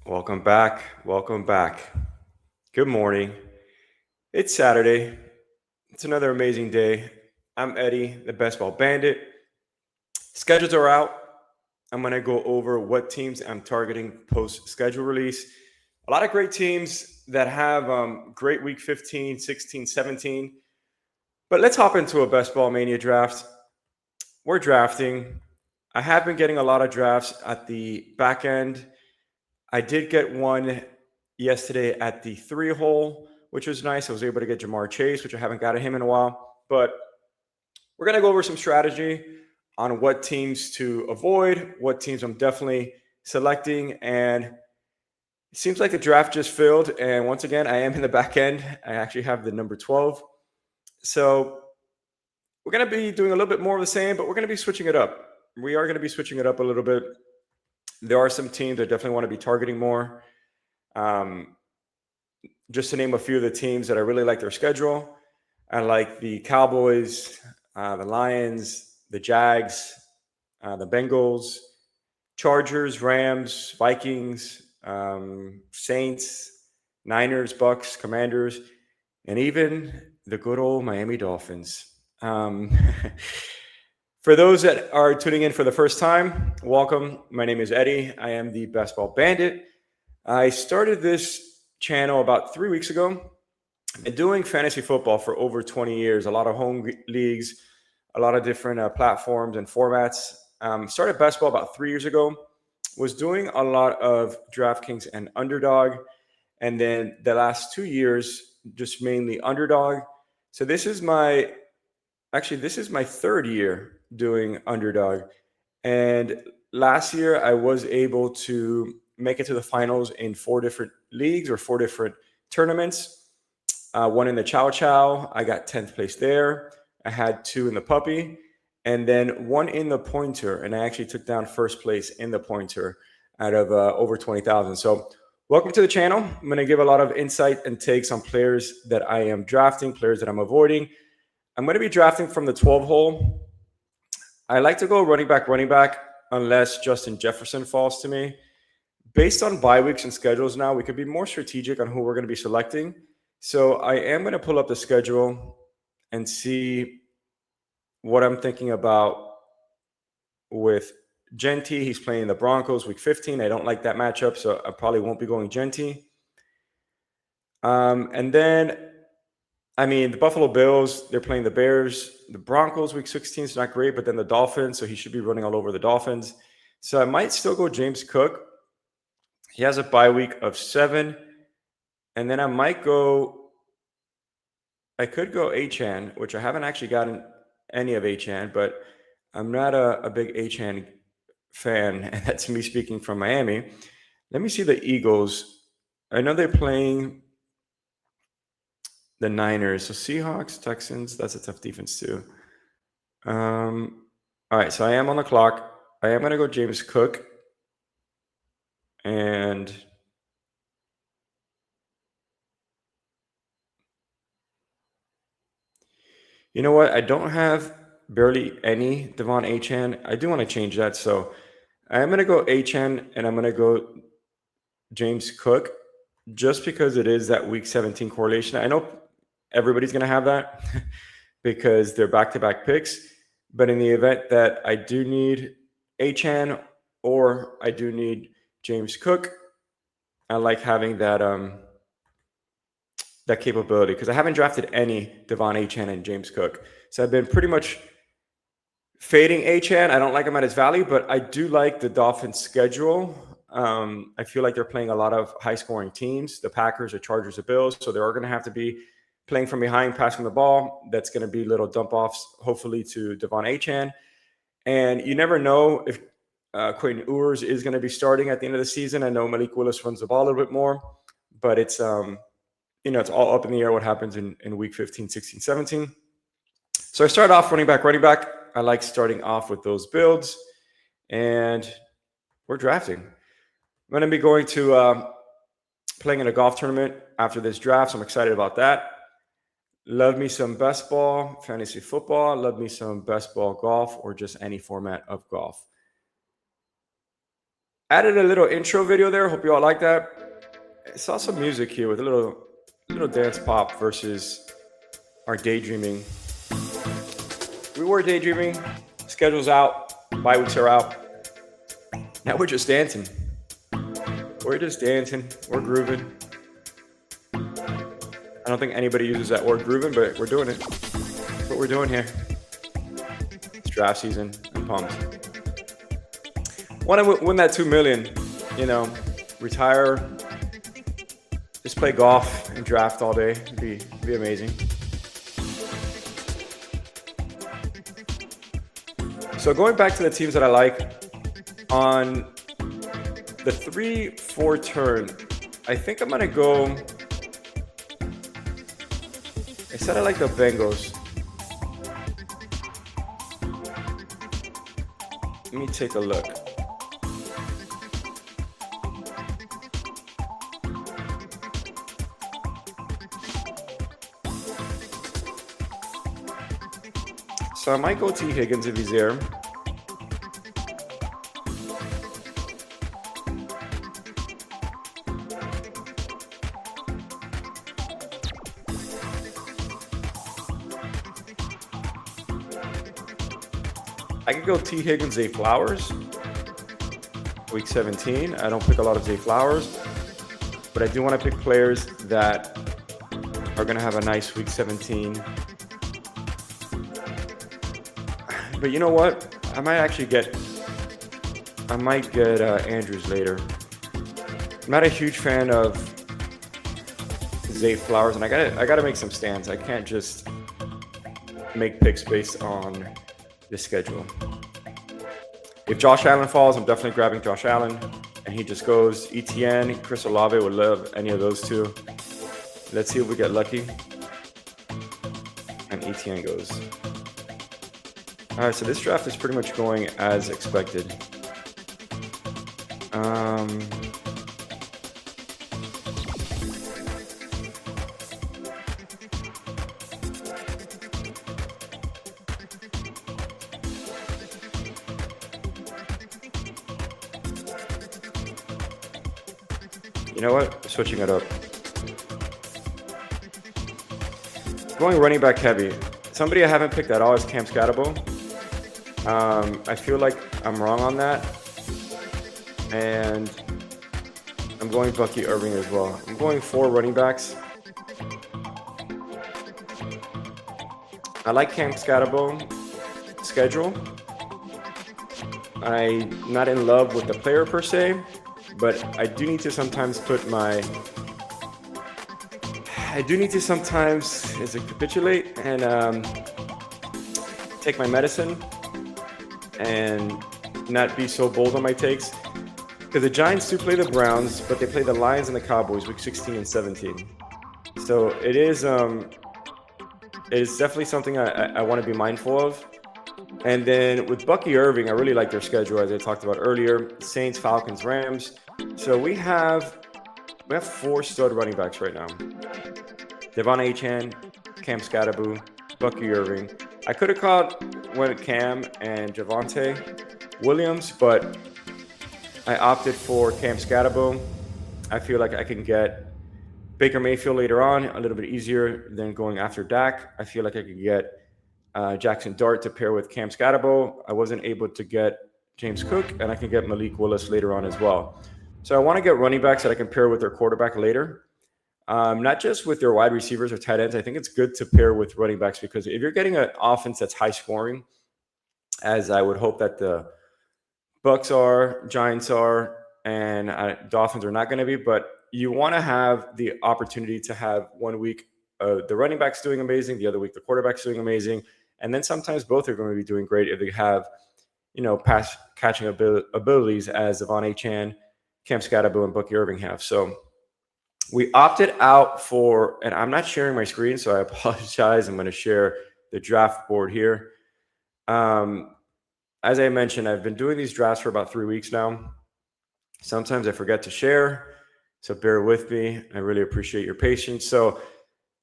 Welcome back. Welcome back. Good morning. It's Saturday. It's another amazing day. I'm Eddie, the Best Ball Bandit. Schedules are out. I'm going to go over what teams I'm targeting post schedule release. A lot of great teams that have great week 15, 16, 17. But let's hop into a Best Ball Mania draft. We're drafting. I have been getting a lot of drafts at the back end. I did get one yesterday at the 3 hole, which was nice. I was able to get Jamar Chase, which I haven't gotten him in a while. But we're going to go over some strategy on what teams to avoid, what teams I'm definitely selecting. And it seems like the draft just filled. And once again, I am in the back end. I actually have the number 12. So we're going to be doing a little bit more of the same, but we're going to be switching it up. We are going to be switching it up a little bit. There are some teams that definitely want to be targeting more. Just to name a few of the teams that I really like their schedule, I like the Cowboys, the Lions, the Jags, the Bengals, Chargers, Rams, Vikings, Saints, Niners, Bucks, Commanders, and even the good old Miami Dolphins. For those that are tuning in for the first time, welcome. My name is Eddie. I am the Best Ball Bandit. I started this channel about 3 weeks ago. I've been doing fantasy football for over 20 years, a lot of home leagues, a lot of different platforms and formats. Started Best Ball about 3 years ago, was doing a lot of DraftKings and Underdog. And then the last 2 years, just mainly Underdog. So this is my third year doing Underdog. And last year I was able to make it to the finals in 4 different leagues or 4 different tournaments. One in the Chow Chow, I got 10th place there. I had 2 in the Puppy, and then 1 in the Pointer, and I actually took down first place in the Pointer out of over 20,000. So welcome to the channel. I'm going to give a lot of insight and takes on players that I am drafting, players that I'm avoiding. I'm going to be drafting from the 12 hole. I like to go running back, unless Justin Jefferson falls to me. Based on bye weeks and schedules now, we could be more strategic on who we're going to be selecting. So I am going to pull up the schedule and see what I'm thinking about with Genty. He's playing the Broncos week 15. I don't like that matchup, so I probably won't be going Genty. And then, the Buffalo Bills, they're playing the Bears. The Broncos week 16 is not great, but then the Dolphins, so he should be running all over the Dolphins. So I might still go James Cook. He has a bye week of 7. And then I could go Achane, which I haven't actually gotten any of Achane, but I'm not a big Achane fan. And that's me speaking from Miami. Let me see the Eagles. I know they're playing the Niners. So Seahawks, Texans, that's a tough defense too. All right, so I am on the clock. I am going to go James Cook. And you know what? I don't have barely any Devon Achane. I do want to change that. So I'm going to go Achane and I'm going to go James Cook just because it is that week 17 correlation. I know everybody's going to have that because they're back-to-back picks. But in the event that I do need Achane or I do need James Cook, I like having that that capability because I haven't drafted any Devon Achane and James Cook. So I've been pretty much fading Achane. I don't like him at his value, but I do like the Dolphins' schedule. I feel like they're playing a lot of high-scoring teams, the Packers, the Chargers, the Bills. So they're going to have to be playing from behind, passing the ball. That's going to be little dump-offs, hopefully, to Devon Achane. And you never know if Quentin Ewers is going to be starting at the end of the season. I know Malik Willis runs the ball a little bit more, but it's it's all up in the air what happens in week 15, 16, 17. So I start off running back. I like starting off with those builds, and we're drafting. I'm going to be going to playing in a golf tournament after this draft, so I'm excited about that. Love me some best ball, fantasy football. Love me some best ball golf or just any format of golf. Added a little intro video there. Hope you all like that. I saw some music here with a little dance pop versus our daydreaming. We were daydreaming. Schedule's out. Bye weeks are out. Now we're just dancing. We're just dancing. We're grooving. I don't think anybody uses that word grooving, but we're doing it. That's what we're doing here. It's draft season. I'm pumped. Want to win that 2 million, retire, just play golf and draft all day. It'd be amazing. So going back to the teams that I like, on the 3-4 turn, I think I'm gonna go. I said I like the Bengals. Let me take a look. So I might go T. Higgins if he's there. I could go T. Higgins, Zay Flowers. Week 17. I don't pick a lot of Zay Flowers, but I do want to pick players that are going to have a nice week 17. But you know what? I might get Andrews later. I'm not a huge fan of Zay Flowers, and I gotta make some stands. I can't just make picks based on the schedule. If Josh Allen falls, I'm definitely grabbing Josh Allen, and he just goes. ETN, Chris Olave would love any of those two. Let's see if we get lucky. And ETN goes. All right, so this draft is pretty much going as expected. You know what? Switching it up. Going running back heavy. Somebody I haven't picked at all is Cam Scatterbo. I feel like I'm wrong on that. And I'm going Bucky Irving as well. I'm going 4 running backs. I like Cam Scatterbo schedule. I'm not in love with the player per se, but I do need to sometimes capitulate and take my medicine and not be so bold on my takes. Because the Giants do play the Browns, but they play the Lions and the Cowboys week 16 and 17. So it is definitely something I want to be mindful of. And then with Bucky Irving, I really like their schedule, as I talked about earlier. Saints, Falcons, Rams. So we have 4 stud running backs right now. Devon Achane, Cam Scatterbo, Bucky Irving. I could have went Cam and Javonte Williams, but I opted for Cam Scatterbo. I feel like I can get Baker Mayfield later on a little bit easier than going after Dak. I feel like I could get Jackson Dart to pair with Cam Scatterbo. I wasn't able to get James Cook, and I can get Malik Willis later on as well. So I want to get running backs that I can pair with their quarterback later. Not just with their wide receivers or tight ends. I think it's good to pair with running backs, because if you're getting an offense that's high scoring, as I would hope that the Bucks are, Giants are, and Dolphins are not going to be, but you want to have the opportunity to have 1 week the running back's doing amazing, the other week the quarterback's doing amazing, and then sometimes both are going to be doing great if they have, pass catching abilities as Devon Achane, Cam Scatterbo, and Bucky Irving have. So we opted out for, and I'm not sharing my screen, so I apologize. I'm going to share the draft board here. As I mentioned, I've been doing these drafts for about 3 weeks now. Sometimes I forget to share, so bear with me. I really appreciate your patience. So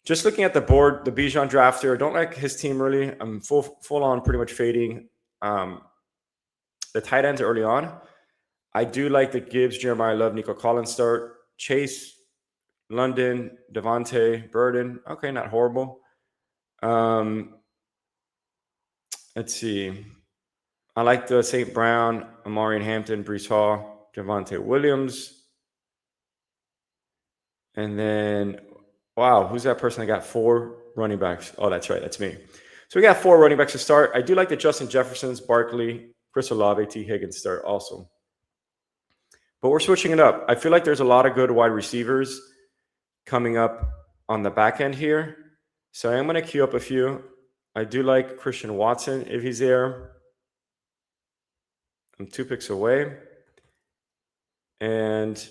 just looking at the board, the Bijan drafter, I don't like his team really. I'm full on pretty much fading the tight ends early on. I do like the Gibbs, Jeremiah Love, Nico Collins start. Chase, London, Devontae, Burden. Okay, not horrible. Let's see. I like the St. Brown, Amari Hampton, Brees Hall, Javonte Williams. And then, wow, who's that person that got 4 running backs? Oh, that's right. That's me. So we got 4 running backs to start. I do like the Justin Jeffersons, Barkley, Chris Olave, T. Higgins start also. But we're switching it up. I feel like there's a lot of good wide receivers coming up on the back end here. So I am going to queue up a few. I do like Christian Watson if he's there. I'm 2 picks away. And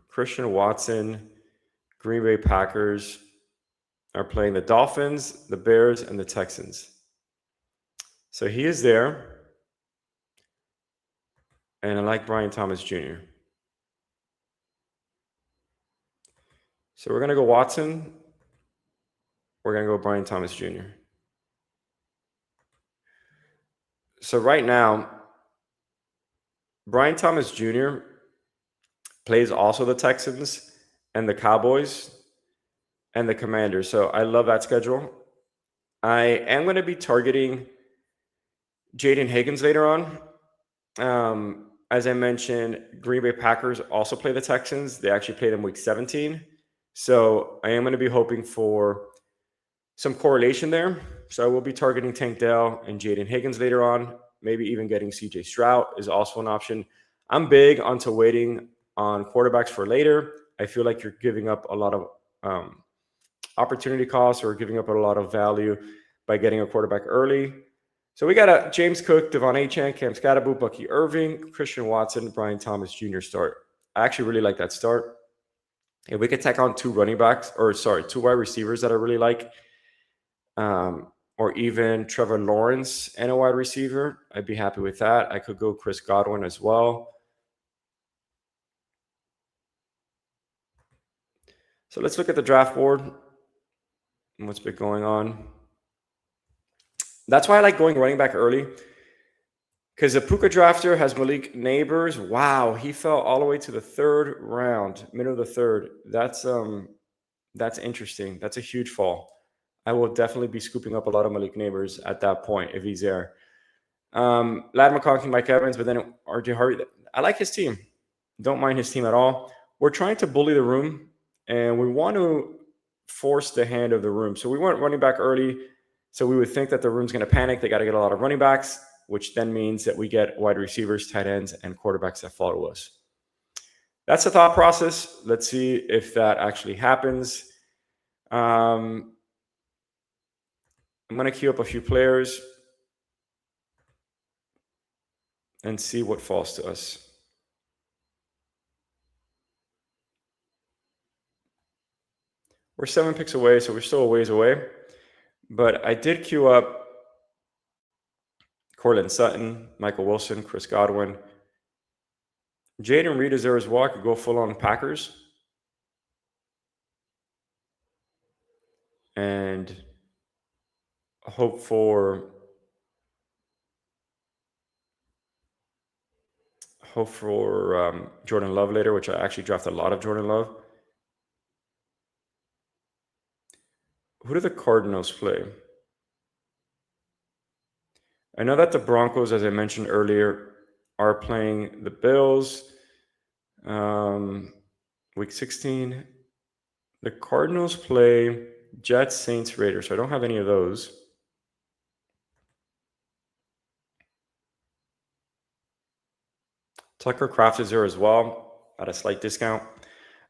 Christian Watson, Green Bay Packers are playing the Dolphins, the Bears, and the Texans. So he is there. And I like Brian Thomas Jr. So we're going to go Watson. We're going to go Brian Thomas Jr. So right now, Brian Thomas Jr. plays also the Texans and the Cowboys and the Commanders. So I love that schedule. I am going to be targeting Jaden Higgins later on. As I mentioned, Green Bay Packers also play the Texans. They actually play them week 17. So I am going to be hoping for some correlation there. So I will be targeting Tank Dell and Jaden Higgins later on. Maybe even getting CJ Stroud is also an option. I'm big onto waiting on quarterbacks for later. I feel like you're giving up a lot of opportunity costs or giving up a lot of value by getting a quarterback early. So we got a James Cook, Devon Achane, Cam Scatterboot, Bucky Irving, Christian Watson, Brian Thomas Jr. start. I actually really like that start. If we could tack on 2 wide receivers that I really like, or even Trevor Lawrence and a wide receiver, I'd be happy with that. I could go Chris Godwin as well. So let's look at the draft board and what's been going on. That's why I like going running back early, because the Puka drafter has Malik Neighbors. Wow, he fell all the way to the 3rd round, middle of the 3rd. That's interesting. That's a huge fall. I will definitely be scooping up a lot of Malik Neighbors at that point if he's there. Lad McConkey, Mike Evans, but then RJ Harvey. I like his team. Don't mind his team at all. We're trying to bully the room, and we want to force the hand of the room. So we went running back early. So we would think that the room's going to panic. They got to get a lot of running backs, which then means that we get wide receivers, tight ends, and quarterbacks that follow us. That's the thought process. Let's see if that actually happens. I'm going to queue up a few players and see what falls to us. We're 7 picks away, so we're still a ways away. But I did queue up Courtland Sutton, Michael Wilson, Chris Godwin. Jaden Reed is there as well. I could go full on Packers. And hope for Jordan Love later, which I actually drafted a lot of Jordan Love. Who do the Cardinals play? I know that the Broncos, as I mentioned earlier, are playing the Bills. Week 16. The Cardinals play Jets, Saints, Raiders. So I don't have any of those. Tucker Kraft is there as well at a slight discount.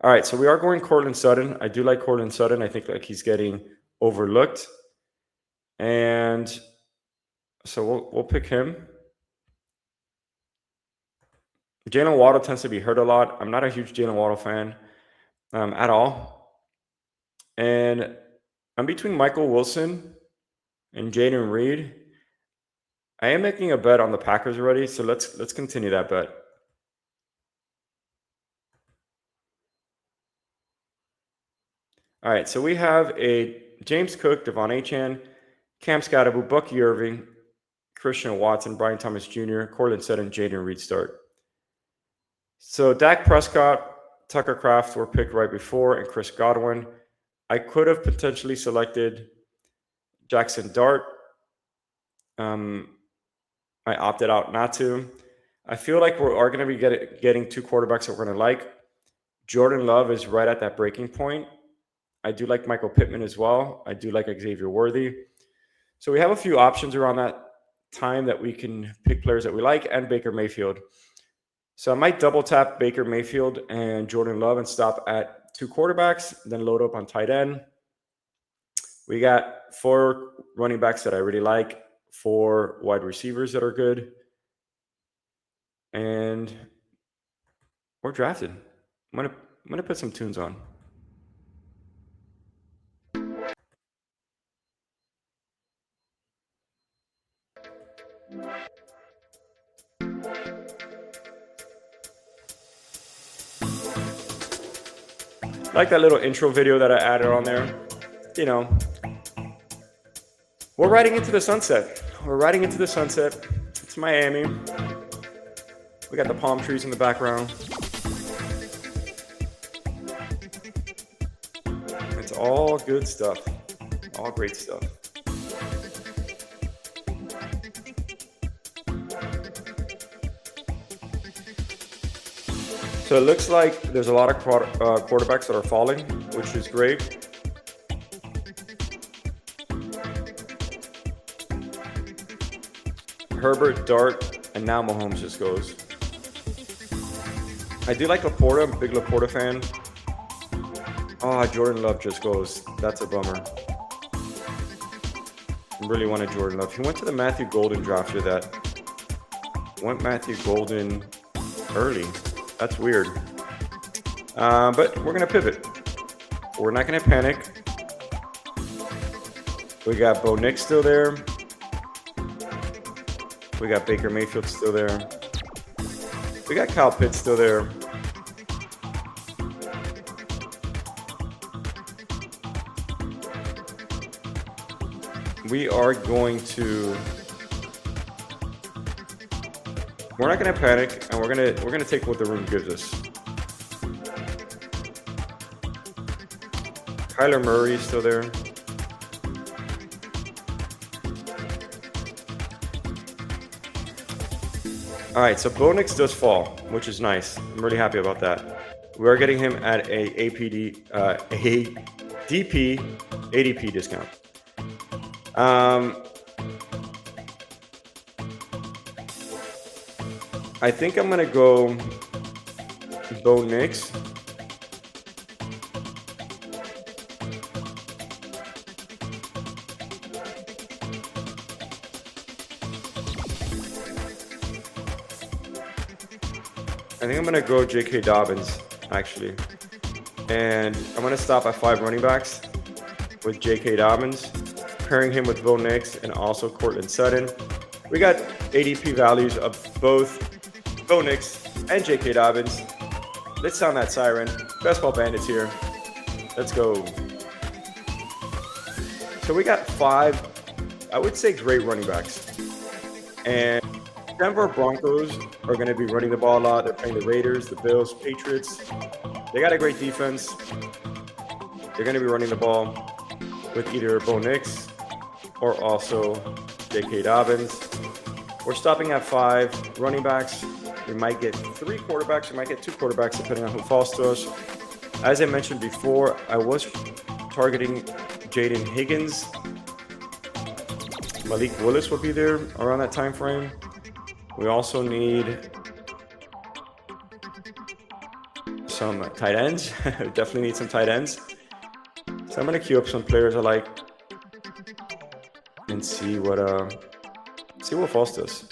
All right, so we are going Courtland Sutton. I do like Courtland Sutton. I think like he's getting overlooked. And so we'll pick him. Jalen Waddle tends to be hurt a lot. I'm not a huge Jalen Waddle fan at all. And I'm between Michael Wilson and Jaden Reed. I am making a bet on the Packers already, so let's continue that bet. All right, so we have a James Cook, Devon Achane, Cam Scatterboot, Bucky Irving, Christian Watson, Brian Thomas Jr., Cortland Sutton, Jaden Reed start. So Dak Prescott, Tucker Kraft were picked right before, and Chris Godwin. I could have potentially selected Jackson Dart. I opted out not to. I feel like we are going to be getting two quarterbacks that we're going to like. Jordan Love is right at that breaking point. I do like Michael Pittman as well. I do like Xavier Worthy. So we have a few options around that time that we can pick players that we like, and Baker Mayfield. So I might double tap Baker Mayfield and Jordan Love and stop at two quarterbacks, then load up on tight end. We got 4 running backs that I really like, 4 wide receivers that are good, and we're drafted. I'm gonna put some tunes on. Like that little intro video that I added on there. You know, we're riding into the sunset. We're riding into the sunset. It's Miami. We got the palm trees in the background. It's all good stuff. All great stuff. So it looks like there's a lot of quarterbacks that are falling, which is great. Herbert, Dart, and now Mahomes just goes. I do like Laporta. I'm a big Laporta fan. Oh, Jordan Love just goes. That's a bummer. I really wanted Jordan Love. He went to the Matthew Golden draft after that. Went Matthew Golden early. That's weird. But we're going to pivot. We're not going to panic. We got Bo Nix still there. We got Baker Mayfield still there. We got Kyle Pitts still there. We are going to... We're not going to panic, and we're going to take what the room gives us. Kyler Murray is still there. All right, so Bo Nix does fall, which is nice. I'm really happy about that. We are getting him at a DP ADP discount. I think I'm gonna go Bo Nix. I think I'm gonna go J.K. Dobbins, actually. And I'm gonna stop at 5 running backs with J.K. Dobbins, pairing him with Bo Nix and also Cortland Sutton. We got ADP values of both Bo Nix and J.K. Dobbins. Let's sound that siren. Best Ball Bandits here. Let's go. So we got 5, I would say, great running backs. And Denver Broncos are going to be running the ball a lot. They're playing the Raiders, the Bills, Patriots. They got a great defense. They're going to be running the ball with either Bo Nix or also J.K. Dobbins. We're stopping at 5 running backs. We might get 3 quarterbacks. We might get 2 quarterbacks, depending on who falls to us. As I mentioned before, I was targeting Jaden Higgins. Malik Willis will be there around that time frame. We also need some tight ends. Definitely need some tight ends. So I'm going to queue up some players I like and see what falls to us.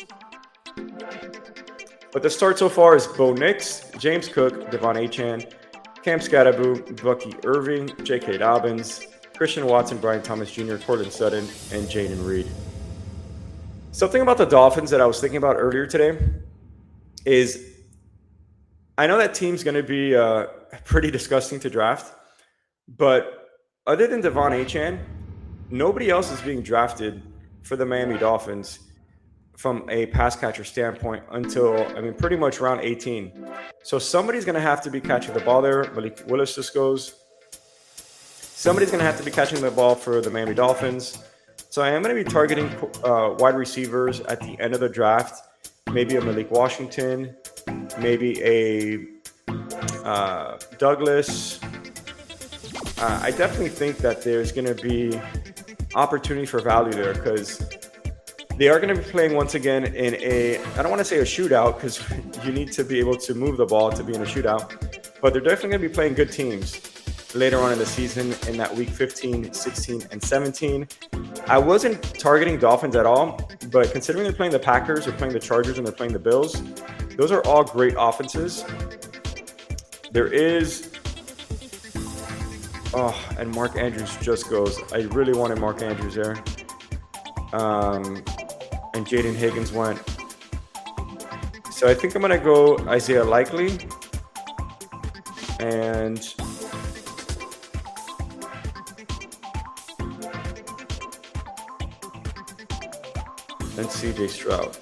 But the start so far is Bo Nix, James Cook, Devon Achane, Cam Skattebo, Bucky Irving, J.K. Dobbins, Christian Watson, Brian Thomas Jr., Cortland Sutton, and Jaden Reed. Something about the Dolphins that I was thinking about earlier today is I know that team's going to be pretty disgusting to draft, but other than Devon Achane, nobody else is being drafted for the Miami Dolphins. from a pass catcher standpoint until, I mean, pretty much round 18. So somebody's going to have to be catching the ball there. Malik Willis just goes. Somebody's going to have to be catching the ball for the Miami Dolphins. So I am going to be targeting wide receivers at the end of the draft. Maybe a Malik Washington, maybe a Douglas. I definitely think that there's going to be opportunity for value there because they are going to be playing once again in a, I don't want to say a shootout because you need to be able to move the ball to be in a shootout, but they're definitely going to be playing good teams later on in the season in that week 15, 16, and 17. I wasn't targeting Dolphins at all, but considering they're playing the Packers, they're playing the Chargers, and they're playing the Bills, those are all great offenses. There is, and Mark Andrews just goes. I really wanted Mark Andrews there. And Jaden Higgins went. So I think I'm going to go Isaiah Likely and CJ Stroud.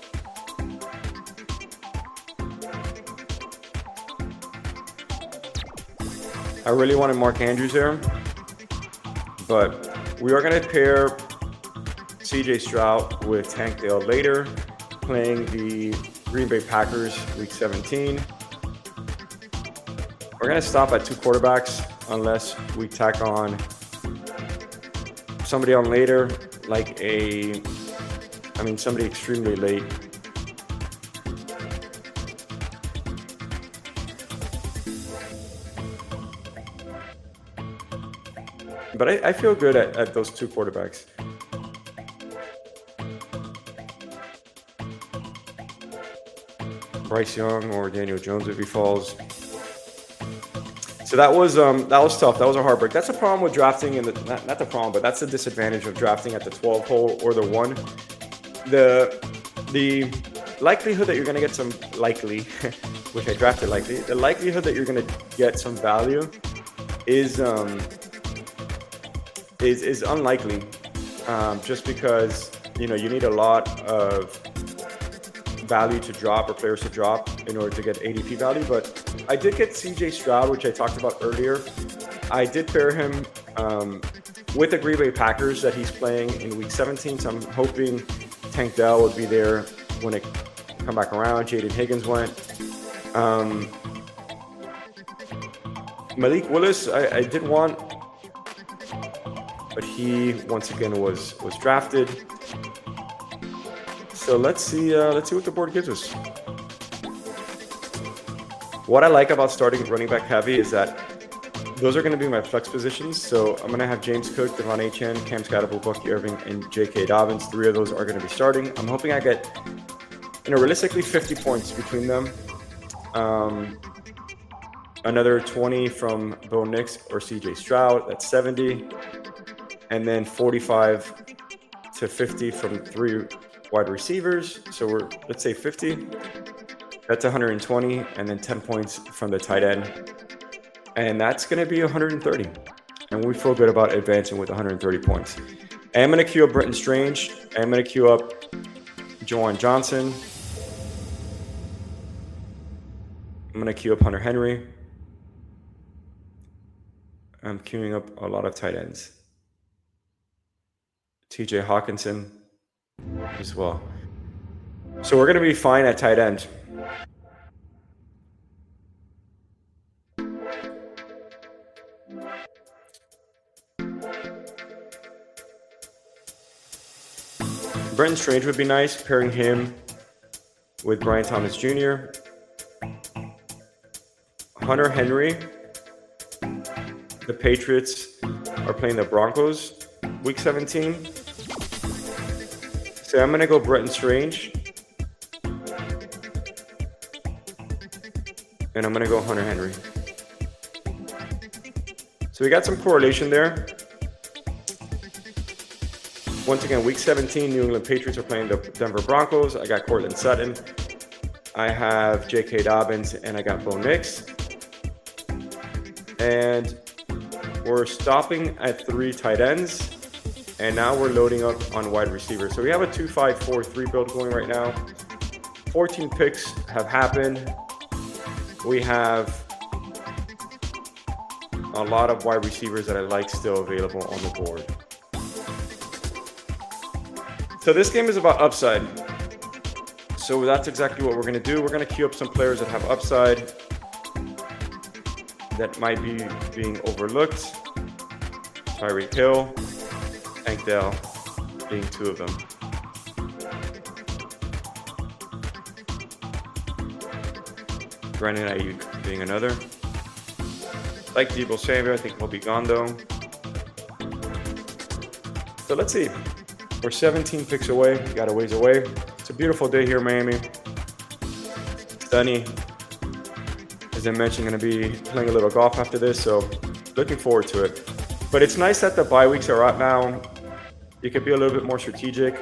I really wanted Mark Andrews there, but we are going to pair CJ Stroud with Tank Dell later, playing the Green Bay Packers week 17. We're going to stop at 2 quarterbacks unless we tack on somebody on later, like somebody extremely late. But I feel good at those 2 quarterbacks. Bryce Young or Daniel Jones if he falls. So that was tough. That was a heartbreak. That's a problem with drafting, and not the problem, but that's the disadvantage of drafting at the 12 hole or the 1. The likelihood that you're going to get some which I drafted likely, the likelihood that you're going to get some value is unlikely, just because you need a lot of value to drop or players to drop in order to get ADP value. But I did get CJ Stroud, which I talked about earlier. I did pair him with the Green Bay Packers that he's playing in week 17. So I'm hoping Tank Dell would be there when it come back around. Jaden Higgins went. Malik Willis, I did want, but he once again was drafted. So let's see what the board gives us. What I like about starting running back heavy is that those are going to be my flex positions. So I'm going to have James Cook, Devon Achane, Cam Scatterable, Bucky Irving, and J.K. Dobbins. 3 of those are going to be starting. I'm hoping I get, realistically 50 points between them. Another 20 from Bo Nix or C.J. Stroud. That's 70. And then 45 to 50 from 3 wide receivers. So let's say 50. That's 120, and then 10 points from the tight end. And that's going to be 130. And we feel good about advancing with 130 points. I am going to queue up Brenton Strange. I am going to queue up Juwan Johnson. I'm going to queue up Hunter Henry. I'm queuing up a lot of tight ends. TJ Hawkinson as well. So we're going to be fine at tight end. Brenton Strange would be nice, pairing him with Brian Thomas Jr. Hunter Henry. The Patriots are playing the Broncos week 17. So I'm going to go Brenton Strange. And I'm going to go Hunter Henry. So we got some correlation there. Once again, week 17, New England Patriots are playing the Denver Broncos. I got Cortland Sutton. I have J.K. Dobbins, and I got Bo Nix. And we're stopping at 3 tight ends. And now we're loading up on wide receiver. So we have a 2-5-4-3 build going right now. 14 picks have happened. We have a lot of wide receivers that I like still available on the board. So this game is about upside. So that's exactly what we're going to do. We're going to queue up some players that have upside that might be being overlooked. Tyreek Hill, Tank Dell being two of them. Brandon Ayuk being another. Like Deebo Samuel, I think he'll be gone though. So let's see. We're 17 picks away. We got a ways away. It's a beautiful day here in Miami. Sunny. As I mentioned, going to be playing a little golf after this, so looking forward to it. But it's nice that the bye weeks are out now. You could be a little bit more strategic,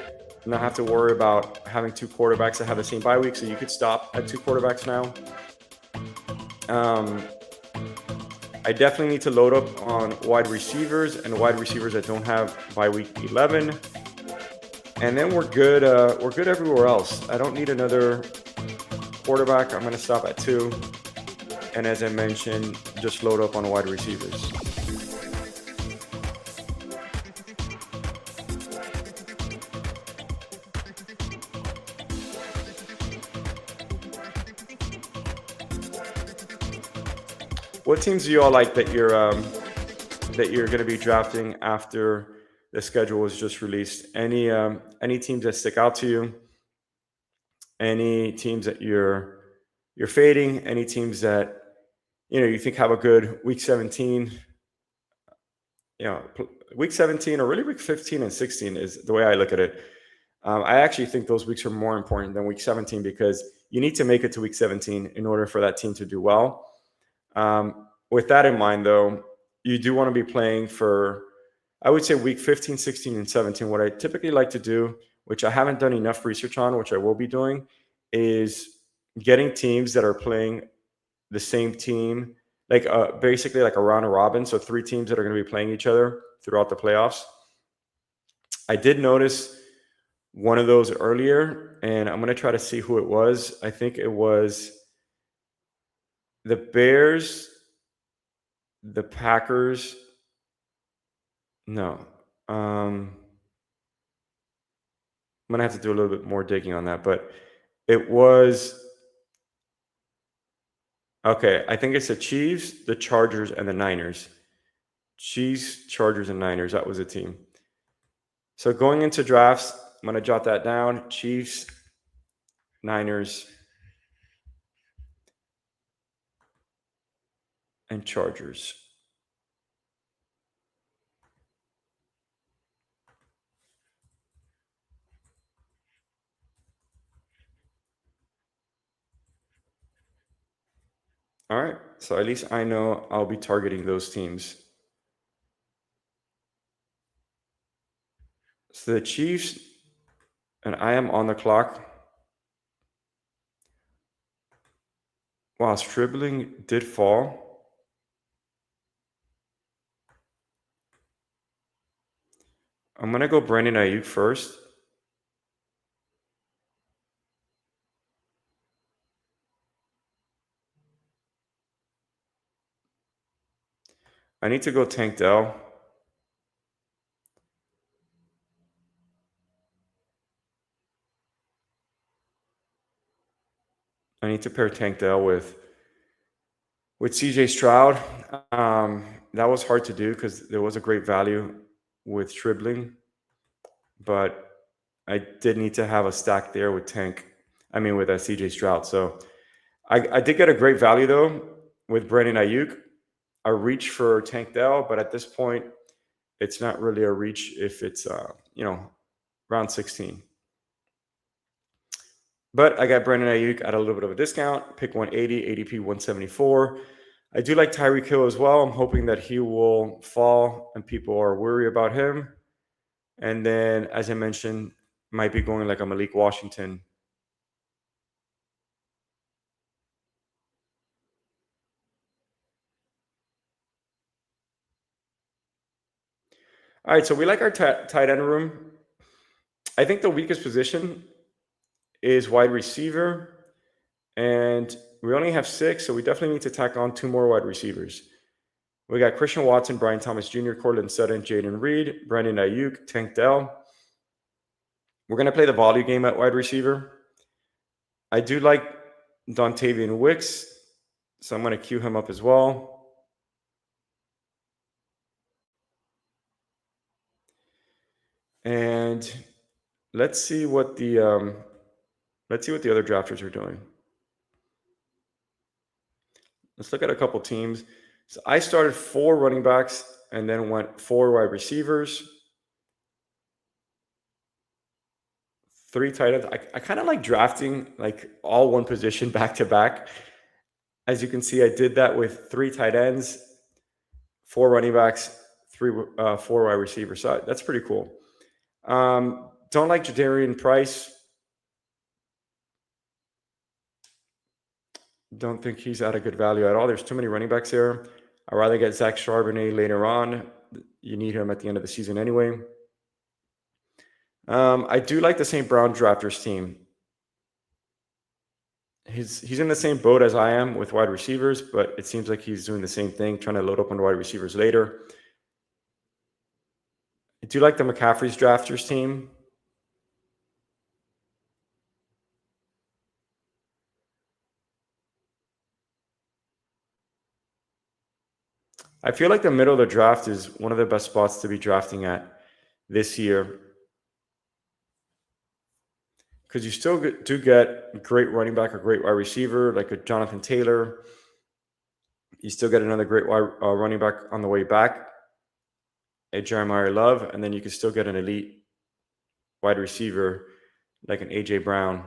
not have to worry about having two quarterbacks that have the same bye week, so you could stop at two quarterbacks now. I definitely need to load up on wide receivers and wide receivers that don't have bye week 11. And then we're good. We're good everywhere else. I don't need another quarterback. I'm going to stop at 2. And as I mentioned, just load up on wide receivers. What teams do you all like that you're going to be drafting after the schedule was just released? Any teams that stick out to you? Any teams that you're fading? Any teams that you think have a good week 17? Week 17 or really week 15 and 16 is the way I look at it. I actually think those weeks are more important than week 17 because you need to make it to week 17 in order for that team to do well. With that in mind, though, you do want to be playing for, I would say, week 15, 16, and 17. What I typically like to do, which I haven't done enough research on, which I will be doing, is getting teams that are playing the same team, like basically like a round of robin. So 3 teams that are going to be playing each other throughout the playoffs. I did notice one of those earlier, and I'm going to try to see who it was. I think it was the Bears, the Packers. No. I'm going to have to do a little bit more digging on that, but it was, okay, I think it's the Chiefs, the Chargers, and the Niners. Chiefs, Chargers, and Niners. That was a team. So going into drafts, I'm going to jot that down. Chiefs, Niners, and Chargers. All right. So at least I know I'll be targeting those teams. So the Chiefs, and I am on the clock. Wow, Stribling did fall. I'm going to go Brandon Ayuk first. I need to go Tank Dell. I need to pair Tank Dell with CJ Stroud. That was hard to do because there was a great value with Stribling, but I did need to have a stack there with with CJ Stroud. So I did get a great value though with Brandon Ayuk. A reach for Tank Dell, but at this point, it's not really a reach if it's round 16. But I got Brandon Ayuk at a little bit of a discount. Pick 180, ADP 174. I do like Tyreek Hill as well. I'm hoping that he will fall and people are worried about him. And then, as I mentioned, might be going like a Malik Washington. All right, so we like our tight end room. I think the weakest position is wide receiver, and we only have 6, so we definitely need to tack on 2 more wide receivers. We got Christian Watson, Brian Thomas Jr., Cortland Sutton, Jaden Reed, Brandon Ayuk, Tank Dell. We're going to play the volley game at wide receiver. I do like Dontavian Wicks, so I'm going to queue him up as well. And let's see what the other drafters are doing. Let's look at a couple teams. So I started 4 running backs and then went 4 wide receivers, 3 tight ends. I kind of like drafting like all one position back to back. As you can see, I did that with 3 tight ends, 4 running backs, 4 wide receivers. So that's pretty cool. Don't like Jadarian Price. Don't think he's at a good value at all. There's too many running backs there. I'd rather get Zach Charbonnet later on. You need him at the end of the season anyway. I do like the St. Brown Drafters team. He's in the same boat as I am with wide receivers, but it seems like he's doing the same thing, trying to load up on wide receivers later. I do like the McCaffrey's Drafters team. I feel like the middle of the draft is one of the best spots to be drafting at this year, because you still do get a great running back or great wide receiver like a Jonathan Taylor. You still get another great running back on the way back, a Jeremiah Love, and then you can still get an elite wide receiver like an A.J. Brown.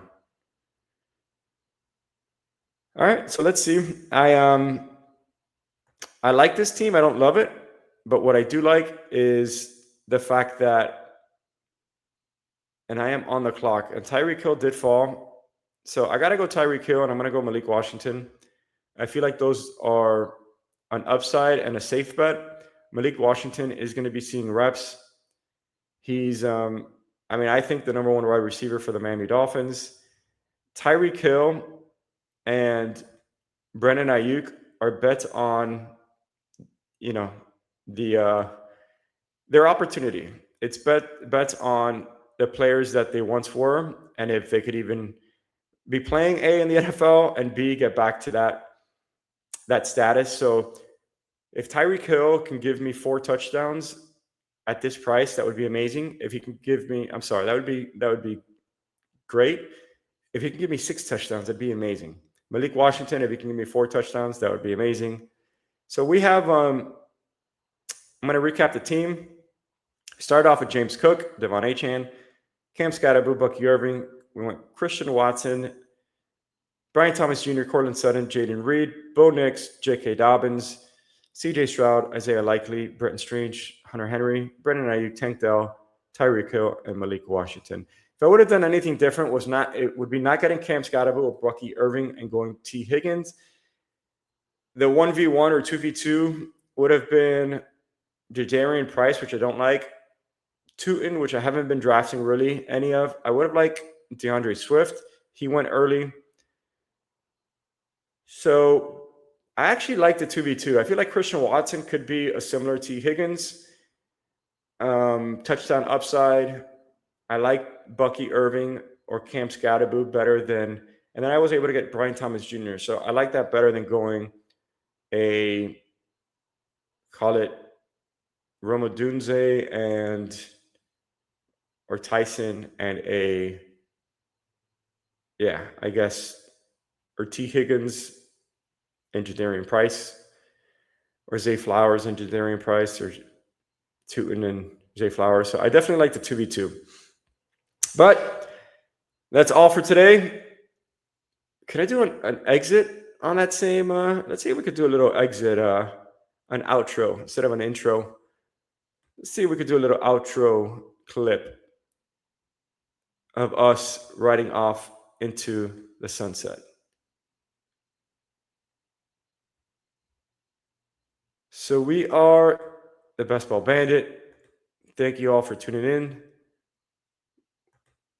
All right, so let's see. I like this team. I don't love it, but what I do like is the fact that, and I am on the clock, and Tyreek Hill did fall. So I got to go Tyreek Hill, and I'm going to go Malik Washington. I feel like those are an upside and a safe bet. Malik Washington is going to be seeing reps. He's, I think the number 1 wide receiver for the Miami Dolphins. Tyreek Hill and Brandon Ayuk are bets on, their opportunity. It's bets on the players that they once were, and if they could even be playing A in the NFL and B get back to that status. So if Tyreek Hill can give me 4 touchdowns at this price, that would be amazing. If he can give me, that would be great. If he can give me 6 touchdowns, that'd be amazing. Malik Washington, if he can give me 4 touchdowns, that would be amazing. So we have, I'm going to recap the team. Started off with James Cook, Devon Achane, Cam Scatterbo, Bucky Irving. We went Christian Watson, Brian Thomas Jr., Cortland Sutton, Jaden Reed, Bo Nix, J.K. Dobbins, C.J. Stroud, Isaiah Likely, Bretton Strange, Hunter Henry, Brendan Ayuk, Tank Dell, Tyreek Hill, and Malik Washington. If I would have done anything different, it would be not getting Cam Scatterbo or Bucky Irving and going T. Higgins. The 1v1 or 2v2 would have been Jadarian Price, which I don't like. Tootin, which I haven't been drafting really any of. I would have liked DeAndre Swift. He went early. So I actually like the 2v2. I feel like Christian Watson could be a similar T. Higgins. Touchdown upside. I like Bucky Irving or Cam Scatterbo better than, and then I was able to get Brian Thomas Jr. So I like that better than going call it Roma Dunze or Tyson and or T. Higgins and Jadarian Price, or Zay Flowers and Jadarian Price, or Tootin and Zay Flowers. So I definitely like the 2v2. But that's all for today. Can I do an exit on that same? Let's see if we could do a little exit, an outro instead of an intro. Let's see if we could do a little outro clip of us riding off into the sunset. So we are the Best Ball Bandit. Thank you all for tuning in.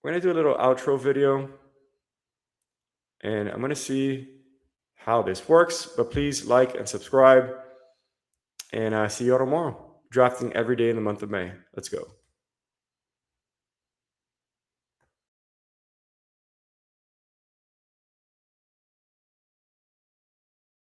We're going to do a little outro video, and I'm going to see how this works, but please like and subscribe, and see you all tomorrow. Drafting every day in the month of May. Let's go.